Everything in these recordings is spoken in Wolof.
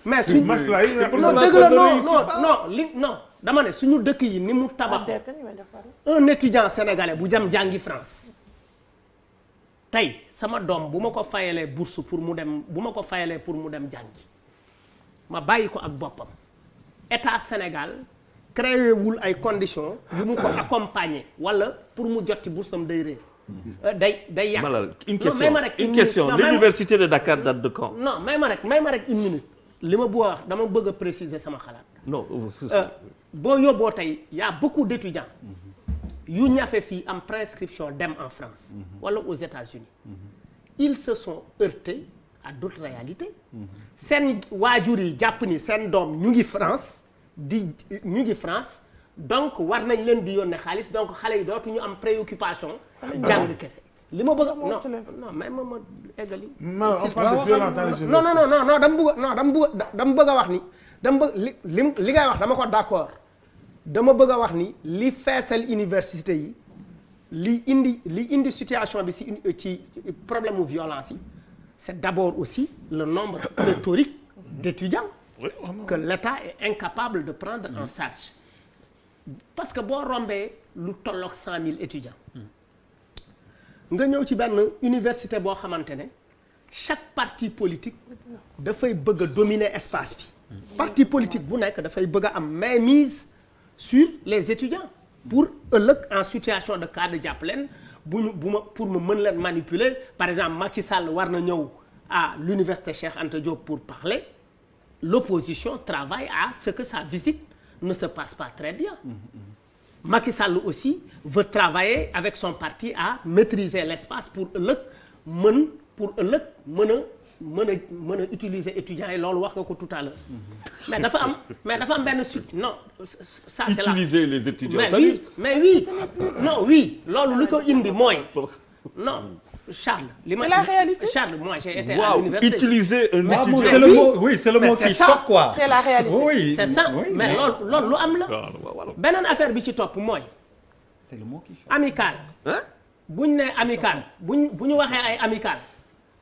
mais suñu masla yi non dëgg la non dama ne suñu dëkk yi ni mu tabax un étudiant sénégalais bu dem jàngi France tey sama doom bu ma ko fayalee bourse pour mu dem bu ma ko fayalee pour mu dem jàngi ma bàyyi ko ak boppam état Sénégal créé wul ay conditions yu mu ko accompagner wala pour mu jot ci bourse am day réer. day yàq. Malal une question l'université de Dakar date de quand? non may ma rek une minute. li ma bëgg a wax dama bëgg a préciser sama xalaat. non boo yóbboo tey y a beaucoup d'étudiants yu ñafe fii am prescription dem en France wala aux États-Unis ils se sont heurtés à d'autres réalités seen waajur yi jàpp ni seen doom ñu ngi France donc war nañ leen di yónnee xaalis donc xale yi dootuñu am préoccupation jàng kese li ma bëgg a non mais ma eggali. non on parle de violence dans les jeunesse. non dama bëgg a wax ni li ngay wax dama ko d'accord dama bëgg a wax ni li feesal université yi li indi situation bi ci problème mu violence yi c'est d'abord aussi le nombre pléthorique d'étudiants que l'État est incapable de prendre en charge parce que boo rombee lu tolloog 100 000 étudiants nga ñëw ci benn université boo xamante ne chaque parti politique dafay bëgg a dominer espace bi parti politique bu nekk dafay bëgg a am mainmise sur les étudiants pour ëllëg en situation de cas de jàpp leen pour ma mën leen manipuler par exemple Macky Sall war na ñëw à l'université Cheikh Anta Diop pour parler l'opposition travaille à ce que sa visite ne se passe pas très bien Macky Sall aussi veut travailler avec son parti à maîtriser l'espace pour ëllëg mën a utiliser étudiants yi loolu wax nga ko tout à l'heure mais dafa am benn suite non ça c'est utiliser les étudiants mais oui loolu li ko indi mooy non Charles c'est la réalité. Charles moi j'ai été à l'université utiliser un étudiant c'est le mot oui c'est le mot qui choque quoi c'est la réalité oui c'est ça mais loolu lu am la beneen affaire bi ci topp mooy c'est le mot qui choque amical bu ñu nee amical bu ñu waxee ay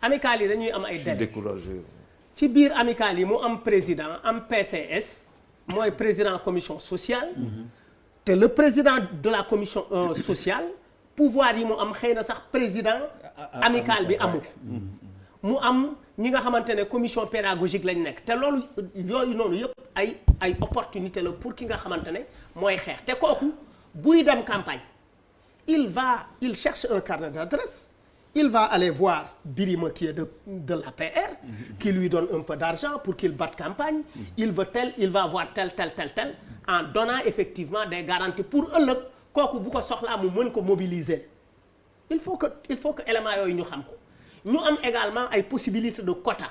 amical yi dañuy am ay délais découragé ci biir amical yi mu am président am PCS mooy président commission sociale te le président de la commission sociale pouvoir yi mu am xëy na sax président amical bi amu mu am ñi nga xamante ne commission pédagogique lañ nekk te loolu yooyu noonu yëpp ay opportunité la pour ki nga xamante ne mooy xeex te kooku buy dem campagne il cherche un carnet d'adresse il va aller voir Birima qui est de l'APR qui lui donne un peu d'argent pour qu'il batte campagne il va voir tel en donnant effectivement des garanties pour ëllëg kooku bu ko soxlaa mu mën ko mobiliser il faut que éléments yooyu ñu xam ko ñu am également ay possibilités de quota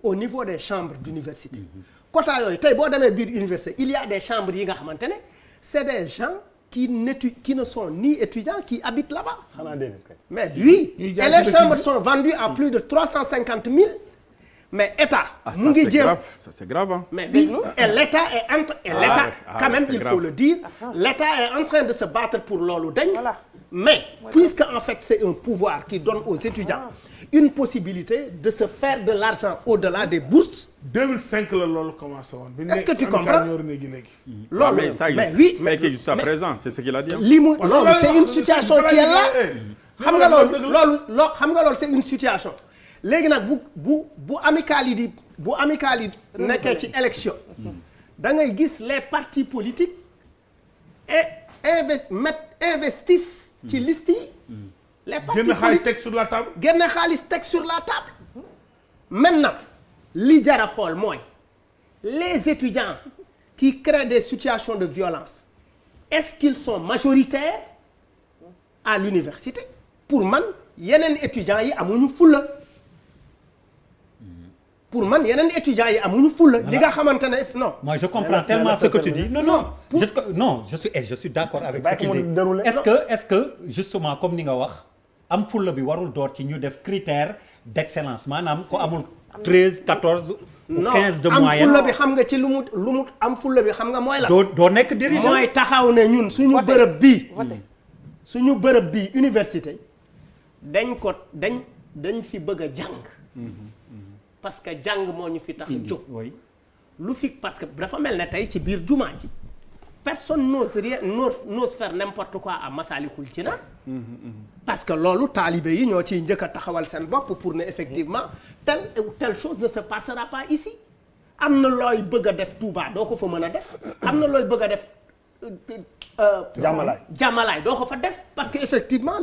au niveau des chambres d'université quota yooyu tey boo demee biir université il y a des chambres yi nga xamante ne c'est des gens qui ne sont ni étudiants qui habitent là-bas mais lui et les chambres sont vendues à plus de 350 000 mais État mu ngi jéem ça c'est grave hein. mais oui et l'État quand même il faut le dire l'État est en train de se battre pour loolu dañ mais puisque en fait c'est un pouvoir qui donne aux étudiants une possibilité de se faire de l'argent au-delà des bourses 2005 la loolu commencé woon est-ce que tu comprends loolu mais ça mais oui mais jusqu'à présent c'est ce qu'il a dit li mu loolu c'est une situation qui est là xam nga loolu c'est une situation léegi nag bu amical yi nekkee ci élection da ngay gis les partis politiques investissent ci liste yi les partis politiques génne xaalis teg sur la table maintenant li jara xool mooy les étudiants qui créent des situations de violence est-ce qu'ils sont majoritaires à l'université pour man yeneen étudiants yi amuñu fulla pour man yeneen étudiants yi amuñu fulla li nga xamante ne non. moi je comprends tellement ce que tu dis je suis d'accord avec ce qu'il dit est-ce que justement comme ni nga wax am fulla bi warul door ci ñu def critère d'excellence maanaam ko amul 13 14 ou 15 de moyenne am fulla bi xam nga ci lu mu am fulla bi xam nga mooy la. doo nekk dirigeant mooy taxaw ne ñun suñu bërëb bii université dañ fi bëgg a jàng. parce que jàng moo ñu fi tax a jóg. oui. lu fi parce que dafa mel ne tey ci biir jumaa ji personne n'ose faire n'importe quoi à Massalikul Jinaan parce que loolu taalibe yi ñoo ciy njëkk a taxawal seen bopp pour ne effectivement telle ou telle chose ne se passera pas ici. am na looy bëgg a def Touba doo ko fa mën a def am na looy bëgg a def jàmmalaay doo ko fa def parce que effectivement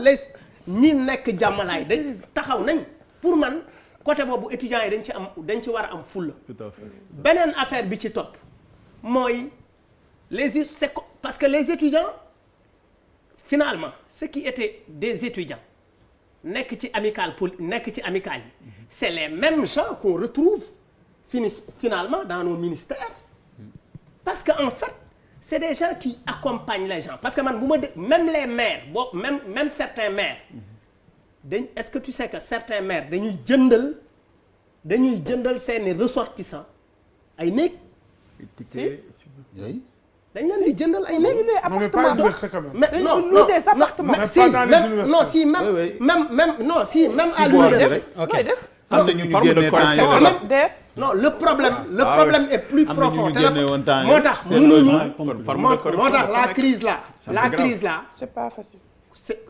ñi nekk jàmmalaay dañ taxaw nañ pour man côté boobu étudiants yi dañ ci war a am fulla. Tout à fait. beneen affaire bi ci topp mooy c'est parce que les étudiants finalement ceux qui étaient des étudiants nekk ci amicale yi c'est les mêmes gens qu'on retrouve finalement dans nos ministères parce que en fait c'est des gens qui accompagnent les gens parce que man bu ma même les maires même certains maires est-ce que tu sais que certains maires dañuy jëndal seeni ressortissants ay néeg dañ leen di jëndal ay néeg mais pas université quand même. mais non même à l'université am na ñu génnee temps non le problème est plus profond moo tax la crise là c'est pas facile. c'est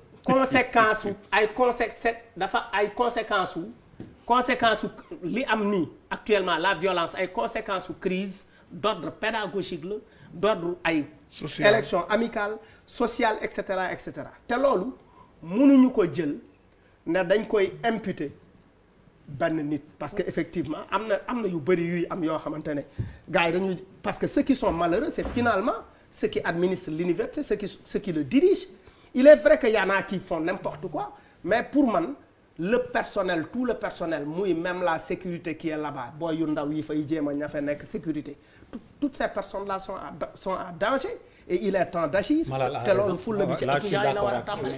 conséquence su li am nii actuellement la violence ay conséquences su crise d'ordre pédagogique la d'ordre ay élection amicale sociale et cetera te loolu mënuñu ko jël ne dañ koy imputer benn nit parce que effectivement am na yu bëri yuy am yoo xamante ne gars yi dañuy parce que ceux qui sont malheureux c'est finalement ceux qui administrent l'université ceux qui le dirigent. Il est vrai qu'il y en a qui font n'importe quoi mais pour man tout le personnel muy même la sécurité qui est là-bas booy yu ndaw yi fay jéem a ña fa nekk sécurité toutes ces personnes-là sont en danger et il est temps d'agir te loolu fulla bi ci étudiants yi la war a tàmbale